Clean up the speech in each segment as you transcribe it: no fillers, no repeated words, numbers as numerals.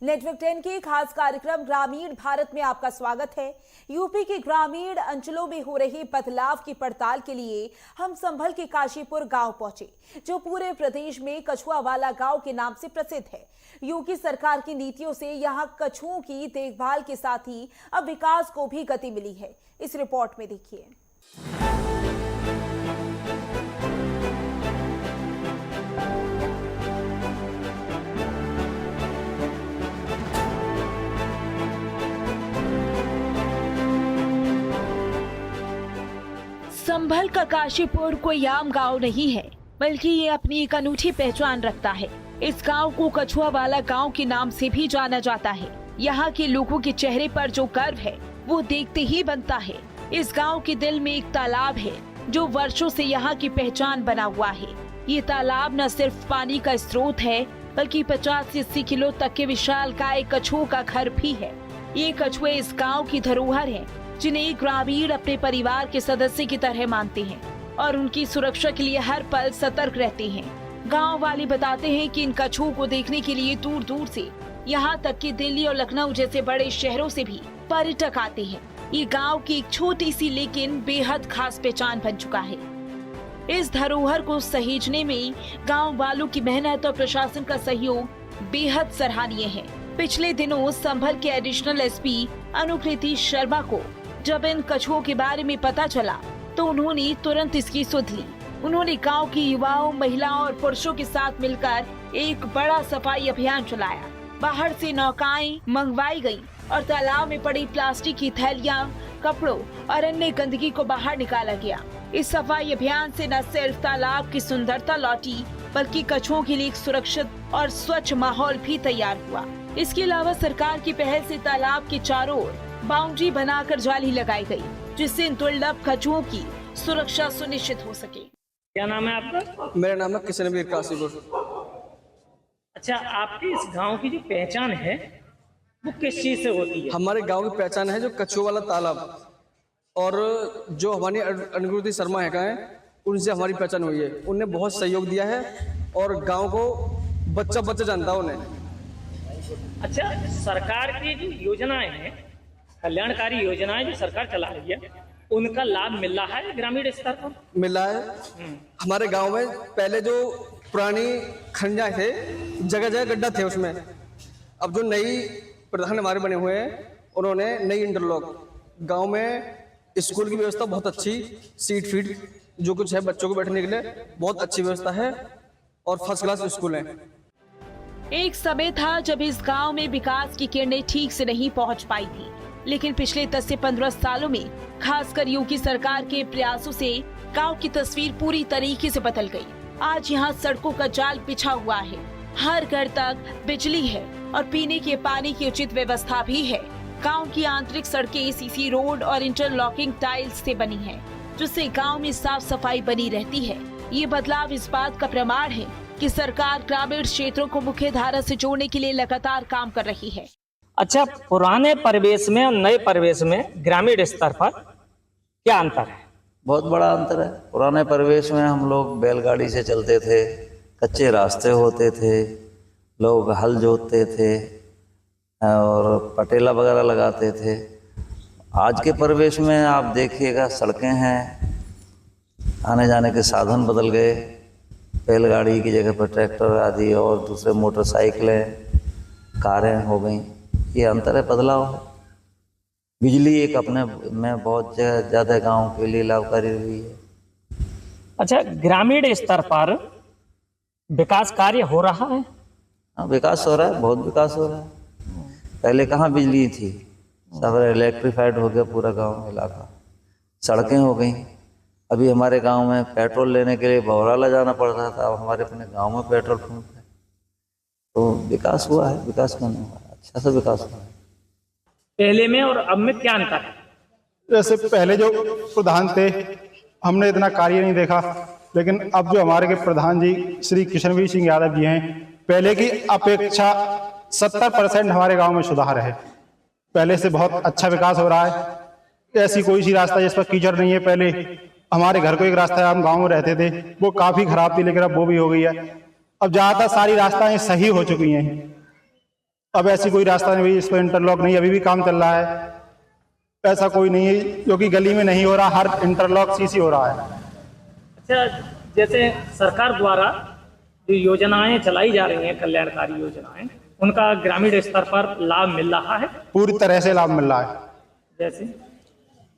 Network 10 के खास कार्यक्रम ग्रामीण भारत में आपका स्वागत है। यूपी के ग्रामीण अंचलों में हो रहे बदलाव की पड़ताल के लिए हम संभल के काशीपुर गांव पहुंचे, जो पूरे प्रदेश में कछुआवाला गांव के नाम से प्रसिद्ध है। योगी सरकार की नीतियों से यहां कछुओं की देखभाल के साथ ही अब विकास को भी गति मिली है। इस रिपोर्ट में देखिए। संभल का काशीपुर कोई आम गांव नहीं है, बल्कि ये अपनी एक अनूठी पहचान रखता है। इस गांव को कछुआवाला गांव के नाम से भी जाना जाता है। यहाँ के लोगों के चेहरे पर जो गर्व है वो देखते ही बनता है। इस गांव के दिल में एक तालाब है जो वर्षों से यहाँ की पहचान बना हुआ है। ये तालाब न सिर्फ पानी का स्रोत है, बल्कि 50 से 80 किलो तक के विशालकाय कछुओं का घर भी है। ये कछुए इस गाँव की धरोहर है, जिन्हें ग्रामीण अपने परिवार के सदस्य की तरह मानते हैं और उनकी सुरक्षा के लिए हर पल सतर्क रहते हैं। गांव वाले बताते हैं कि इन कछुओं को देखने के लिए दूर दूर से, यहां तक कि दिल्ली और लखनऊ जैसे बड़े शहरों से भी पर्यटक आते हैं। ये गांव की एक छोटी सी लेकिन बेहद खास पहचान बन चुका है। इस धरोहर को सहेजने में गाँव वालों की मेहनत और प्रशासन का सहयोग बेहद सराहनीय है। पिछले दिनों संभल के एडिशनल एसपी अनुकृति शर्मा को जब इन कछुओं के बारे में पता चला तो उन्होंने तुरंत इसकी सुध ली। उन्होंने गांव के युवाओं, महिलाओं और पुरुषों के साथ मिलकर एक बड़ा सफाई अभियान चलाया। बाहर से नौकाएं मंगवाई गईं और तालाब में पड़ी प्लास्टिक की थैलियां, कपड़ों और अन्य गंदगी को बाहर निकाला गया। इस सफाई अभियान से न सिर्फ तालाब की सुंदरता लौटी, बल्कि कछुओं के लिए एक सुरक्षित और स्वच्छ माहौल भी तैयार हुआ। इसके अलावा सरकार की पहल से तालाब के चारों ओर बाउंड्री बनाकर जाली लगाई गई, जिससे इन दुर्लभ कछुओं की सुरक्षा सुनिश्चित हो सके। क्या नाम है आपका? मेरा नाम है किशनवीर काशीपुर। अच्छा, आपके इस गांव की जो पहचान है वो किस चीज से होती है? हमारे गांव की पहचान है जो कछुआवाला तालाब, और जो हमारी अनुकृति शर्मा है उनसे हमारी पहचान हुई है। उनने बहुत सहयोग दिया है और गांव को बच्चा बच्चा जानता है उन्हें। अच्छा, सरकार की जो योजनाएं हैं, कल्याणकारी योजनाएं जो सरकार चला रही है, उनका लाभ मिल रहा है ग्रामीण स्तर पर? मिल रहा है। हमारे गांव में पहले जो पुरानी खंजा थे, जगह जगह गड्ढा थे उसमें। अब जो नई प्रधान हमारे बने हुए हैं, उन्होंने नई इंटरलॉक, गांव में स्कूल की व्यवस्था बहुत अच्छी, सीट फीट जो कुछ है बच्चों को बैठने के लिए बहुत अच्छी व्यवस्था है और फर्स्ट क्लास स्कूल है। एक समय था जब इस गांव में विकास की किरणें ठीक से नहीं पहुंच पाई थी, लेकिन पिछले 10 से 15 सालों में खासकर योगी सरकार के प्रयासों से गांव की तस्वीर पूरी तरीके से बदल गई। आज यहां सड़कों का जाल बिछा हुआ है, हर घर तक बिजली है और पीने के पानी की उचित व्यवस्था भी है। गांव की आंतरिक सड़कें सीसी रोड और इंटरलॉकिंग टाइल्स से बनी हैं, जिससे गांव में साफ सफाई बनी रहती है। ये बदलाव इस बात का प्रमाण है कि सरकार ग्रामीण क्षेत्रों को मुख्य धारा से जोड़ने के लिए लगातार काम कर रही है। अच्छा, पुराने परिवेश में और नए परिवेश में ग्रामीण स्तर पर क्या अंतर है? बहुत बड़ा अंतर है। पुराने परिवेश में हम लोग बैलगाड़ी से चलते थे, कच्चे रास्ते होते थे, लोग हल जोतते थे और पटेला वगैरह लगाते थे। आज के परिवेश में आप देखिएगा, सड़कें हैं, आने जाने के साधन बदल गए। बैलगाड़ी की जगह पर ट्रैक्टर आदि और दूसरे मोटरसाइकिलें, कारें हो गई। ये अंतर है, बदलाव है। बिजली एक अपने में बहुत ज़्यादा गांव के लिए लाभकारी हुई है। अच्छा, ग्रामीण स्तर पर विकास कार्य हो रहा है? हाँ, विकास हो रहा है, बहुत विकास हो रहा है। पहले कहाँ बिजली थी, सब इलेक्ट्रिफाइड हो गया पूरा गांव इलाका। सड़कें हो गई। अभी हमारे गांव में पेट्रोल लेने के लिए बौराला जाना पड़ता था, अब हमारे अपने गांव में पेट्रोल पंप है। तो विकास हुआ है, विकास क्यों नहीं हुआ है? अच्छा सा विकास हुआ है। पहले में और अब में क्या अंतर है? जैसे पहले जो प्रधान थे, हमने इतना कार्य नहीं देखा, लेकिन अब जो हमारे के प्रधान जी श्री किशनवीर सिंह यादव जी हैं, पहले की अपेक्षा 70% हमारे गांव में सुधार है। पहले से बहुत अच्छा विकास हो रहा है। ऐसी कोई सी रास्ता जिस पर कीचड़ नहीं है। पहले हमारे घर को एक रास्ता, हम गांव में रहते थे, वो काफी खराब थी, लेकिन अब वो भी हो गई है। अब ज्यादातर सारी रास्ताएं सही हो चुकी हैं। अब ऐसी कोई रास्ता नहीं, इस पर इंटरलॉक नहीं, अभी भी काम चल रहा है। ऐसा कोई नहीं है जो कि गली में नहीं हो रहा, हर इंटरलॉक सीसी हो रहा है। अच्छा, जैसे सरकार द्वारा जो योजनाएं चलाई जा रही हैं, कल्याणकारी योजनाएं, उनका ग्रामीण स्तर पर लाभ मिल रहा है? पूरी तरह से लाभ मिल रहा है।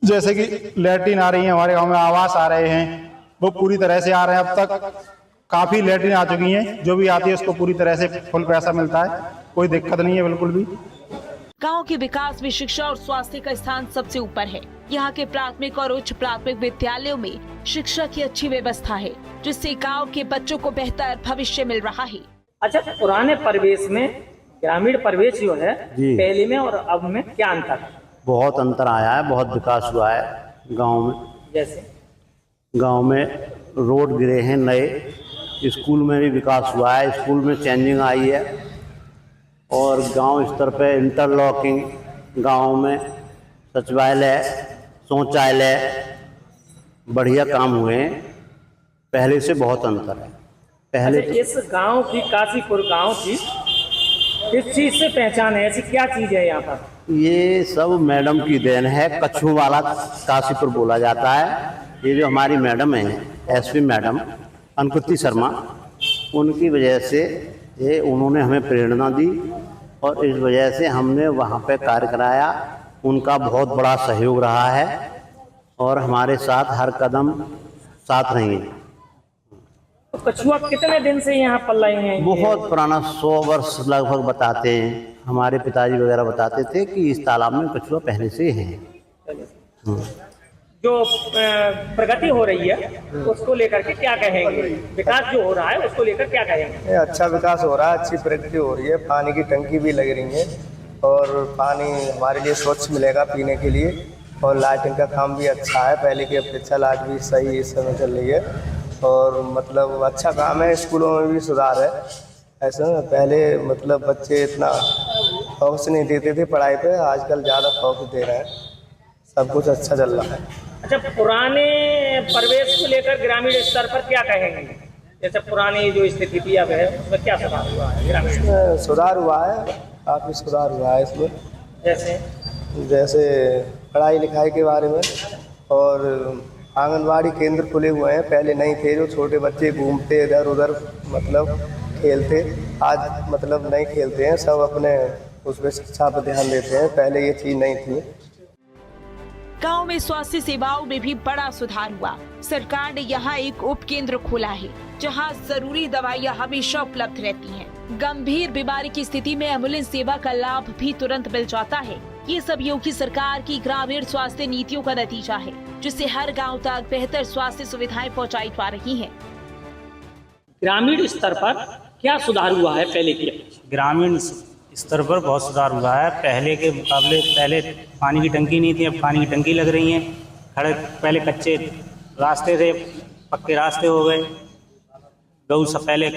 जैसे कि लैट्रिन आ रही है हमारे गांव में, आवास आ रहे हैं, वो पूरी तरह से आ रहे हैं। अब तक काफी लैट्रिन आ चुकी हैं, जो भी आती है उसको पूरी तरह से फुल पैसा मिलता है, कोई दिक्कत नहीं है बिल्कुल भी। गांव के विकास में शिक्षा और स्वास्थ्य का स्थान सबसे ऊपर है। यहाँ के प्राथमिक और उच्च प्राथमिक विद्यालयों में शिक्षा की अच्छी व्यवस्था है, जिससे गांव के बच्चों को बेहतर भविष्य मिल रहा है। अच्छा, पुराने परिवेश में ग्रामीण परिवेश जो है पहले में और अब में क्या अंतर है? बहुत अंतर आया है, बहुत विकास हुआ है गांव में। जैसे गांव में रोड गिरे हैं नए, स्कूल में भी विकास हुआ है, स्कूल में चेंजिंग आई है, और गांव स्तर पे इंटरलॉकिंग, गांव में सचिवालय, शौचालय, बढ़िया काम हुए हैं, पहले से बहुत अंतर है। पहले अच्छा, इस गांव की, काशीपुर गांव की किस चीज से पहचान है? ऐसी क्या चीज है यहाँ पर? ये सब मैडम की देन है, कछुओं वाला काशीपुर बोला जाता है। ये जो हमारी मैडम है, एसपी मैडम अंकुति शर्मा, उनकी वजह से ये उन्होंने हमें प्रेरणा दी और इस वजह से हमने वहाँ पे कार्य कराया। उनका बहुत बड़ा सहयोग रहा है और हमारे साथ हर कदम साथ रही है। तो कछुआ कितने दिन से यहाँ पल रहे हैं? बहुत पुराना, 100 वर्ष लगभग बताते हैं, हमारे पिताजी वगैरह बताते थे कि इस तालाब में कछुआ पहले से है। जो प्रगति हो रही है उसको लेकर के क्या कहेंगे? विकास जो हो रहा है उसको लेकर क्या कहेंगे? अच्छा विकास हो रहा है, अच्छी प्रगति हो रही है, पानी की टंकी भी लग रही है और पानी हमारे लिए स्वच्छ मिलेगा पीने के लिए, और लाइटिंग का काम भी अच्छा है, पहले की अपेक्षा लाइट भी सही इस समय चल रही है, और मतलब अच्छा काम है। स्कूलों में भी सुधार है। ऐसा पहले मतलब बच्चे इतना फोकस नहीं देते थे पढ़ाई पे, आजकल ज़्यादा फोकस दे रहे हैं, सब कुछ अच्छा चल रहा है। अच्छा, पुराने परिवेश को लेकर ग्रामीण स्तर पर क्या कहेंगे? जैसे पुरानी जो स्थिति थी अब है, उसमें क्या सुधार हुआ है? ग्रामीण सुधार हुआ है, काफ़ी सुधार हुआ है इसमें। जैसे पढ़ाई लिखाई के बारे में, और आंगनवाड़ी केंद्र खुले हुए हैं, पहले नहीं थे, जो छोटे बच्चे घूमते इधर उधर मतलब खेलते, आज मतलब नहीं खेलते हैं, सब अपने उस पर शिक्षा पर ध्यान देते हैं, पहले ये चीज़ नहीं थी। गांव में स्वास्थ्य सेवाओं में भी बड़ा सुधार हुआ। सरकार ने यहाँ एक उप केंद्र खोला है, जहाँ जरूरी दवाइयाँ हमेशा उपलब्ध रहती हैं। गंभीर बीमारी की स्थिति में एम्बुलेंस सेवा का लाभ भी तुरंत मिल जाता है। ये सब योगी सरकार की ग्रामीण स्वास्थ्य नीतियों का नतीजा है, जिससे हर गाँव तक बेहतर स्वास्थ्य सुविधाएं पहुँचाई जा रही है। ग्रामीण स्तर पर क्या सुधार हुआ है पहले की? ग्रामीण स्तर पर बहुत सुधार हुआ है। पहले के मुकाबले, पहले पानी की टंकी नहीं थी, अब पानी की टंकी लग रही हैं। पहले कच्चे रास्ते थे, पक्के रास्ते हो गए। पहले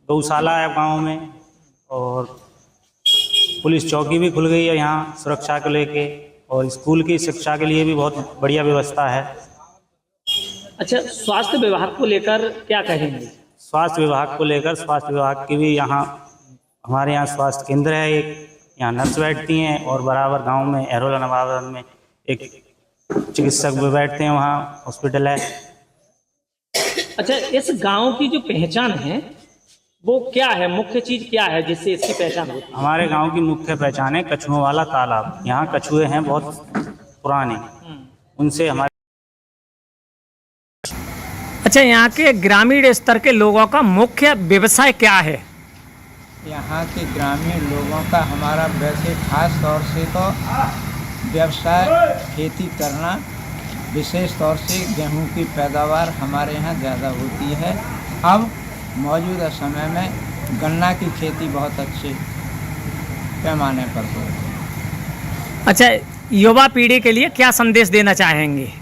गौशाला है गांव में, और पुलिस चौकी भी खुल गई है यहाँ सुरक्षा को लेके, और स्कूल की शिक्षा के लिए भी बहुत बढ़िया व्यवस्था है। अच्छा, स्वास्थ्य विभाग को लेकर क्या कहेंगे? स्वास्थ्य विभाग को लेकर, स्वास्थ्य विभाग की भी यहाँ, हमारे यहाँ स्वास्थ्य केंद्र है एक, यहाँ नर्स बैठती हैं, और बराबर गांव में एरोला नवाबन में एक चिकित्सक भी बैठते हैं, वहाँ हॉस्पिटल है। अच्छा, इस गांव की जो पहचान है वो क्या है? मुख्य चीज क्या है जिससे इसकी पहचान होती है? हमारे गांव की मुख्य पहचान है कछुओं वाला तालाब। यहाँ कछुए हैं बहुत पुराने, उनसे हमारे। अच्छा, यहाँ के ग्रामीण स्तर के लोगों का मुख्य व्यवसाय क्या है? यहाँ के ग्रामीण लोगों का हमारा वैसे खास तौर से तो व्यवसाय खेती करना, विशेष तौर से गेहूं की पैदावार हमारे यहाँ ज़्यादा होती है। अब मौजूदा समय में गन्ना की खेती बहुत अच्छे पैमाने पर हो रही है। अच्छा, युवा पीढ़ी के लिए क्या संदेश देना चाहेंगे?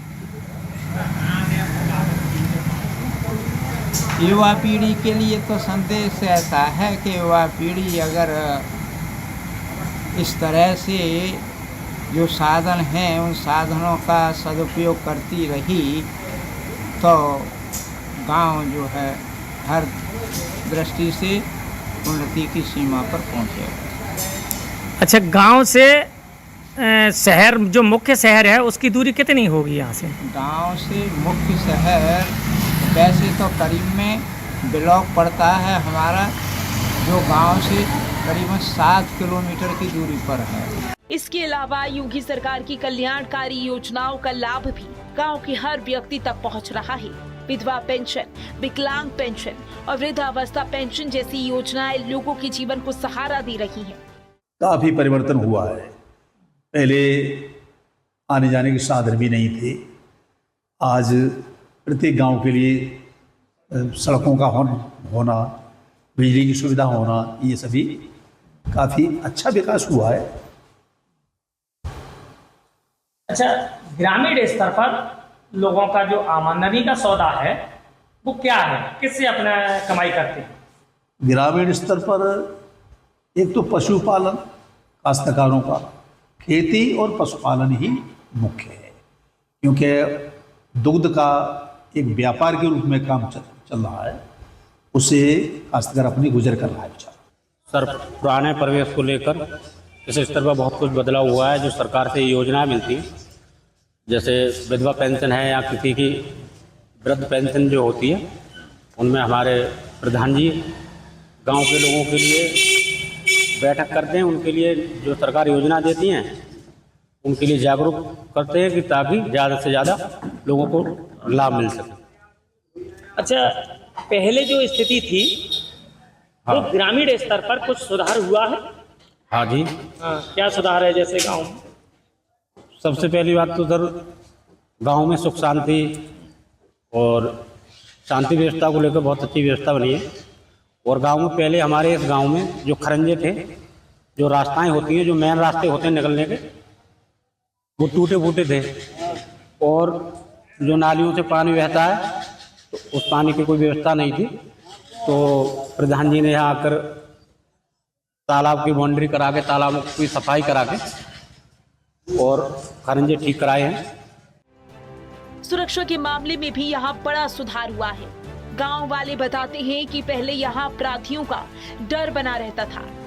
युवा पीढ़ी के लिए तो संदेश ऐसा है कि युवा पीढ़ी अगर इस तरह से जो साधन हैं उन साधनों का सदुपयोग करती रही तो गांव जो है हर दृष्टि से उन्नति की सीमा पर पहुंचेगा। अच्छा, गांव से शहर, जो मुख्य शहर है, उसकी दूरी कितनी होगी यहाँ से? गांव से मुख्य शहर वैसे तो करीब में ब्लॉक पड़ता है हमारा, जो गांव से करीबन 7 किलोमीटर की दूरी पर है। इसके अलावा योगी सरकार की कल्याणकारी योजनाओं का लाभ भी गांव के हर व्यक्ति तक पहुंच रहा है। विधवा पेंशन, विकलांग पेंशन और वृद्धावस्था पेंशन जैसी योजनाएं लोगों के जीवन को सहारा दे रही हैं। काफ़ी परिवर्तन हुआ है। पहले आने जाने के साधन भी नहीं थे। आज प्रत्येक गांव के लिए सड़कों का होना, बिजली की सुविधा होना, ये सभी काफ़ी अच्छा विकास हुआ है। अच्छा, ग्रामीण स्तर पर लोगों का जो आमदनी का सौदा है वो क्या है, किससे अपना कमाई करते हैं? ग्रामीण स्तर पर एक तो पशुपालन, काश्तकारों का खेती और पशुपालन ही मुख्य है, क्योंकि दुग्ध का एक व्यापार के रूप में काम चल रहा है, उससे काश्तकार अपनी गुजर कर रहा है बेचारा। सर, पुराने परिवेश को लेकर इस स्तर पर बहुत कुछ बदलाव हुआ है। जो सरकार से योजनाएं मिलती हैं, जैसे विधवा पेंशन है या किसी की वृद्ध पेंशन जो होती है, उनमें हमारे प्रधान जी गांव के लोगों के लिए बैठक करते हैं। उनके लिए जो सरकार योजना देती हैं उनके लिए जागरूक करते हैं कि ताकि ज़्यादा से ज़्यादा लोगों को लाभ मिल सके। अच्छा, पहले जो स्थिति थी तो ग्रामीण स्तर पर कुछ सुधार हुआ है? हाँ जी। क्या सुधार है जैसे गांव में? सबसे पहली बात तो सर, गांव में सुख शांति और शांति व्यवस्था को लेकर बहुत अच्छी व्यवस्था बनी है। और गांव में पहले हमारे इस गांव में जो खरंजे थे, जो रास्ताएं होती हैं, जो मेन रास्ते होते हैं निकलने के, वो टूटे फूटे थे। और जो नालियों से पानी बहता है तो उस पानी की कोई व्यवस्था नहीं थी। तो प्रधान जी ने यहाँ आकर तालाब की बाउंड्री करा के, तालाबों की सफाई करा के और खरंजे ठीक कराए हैं। सुरक्षा के मामले में भी यहाँ बड़ा सुधार हुआ है। गांव वाले बताते हैं कि पहले यहाँ अपराधियों का डर बना रहता था,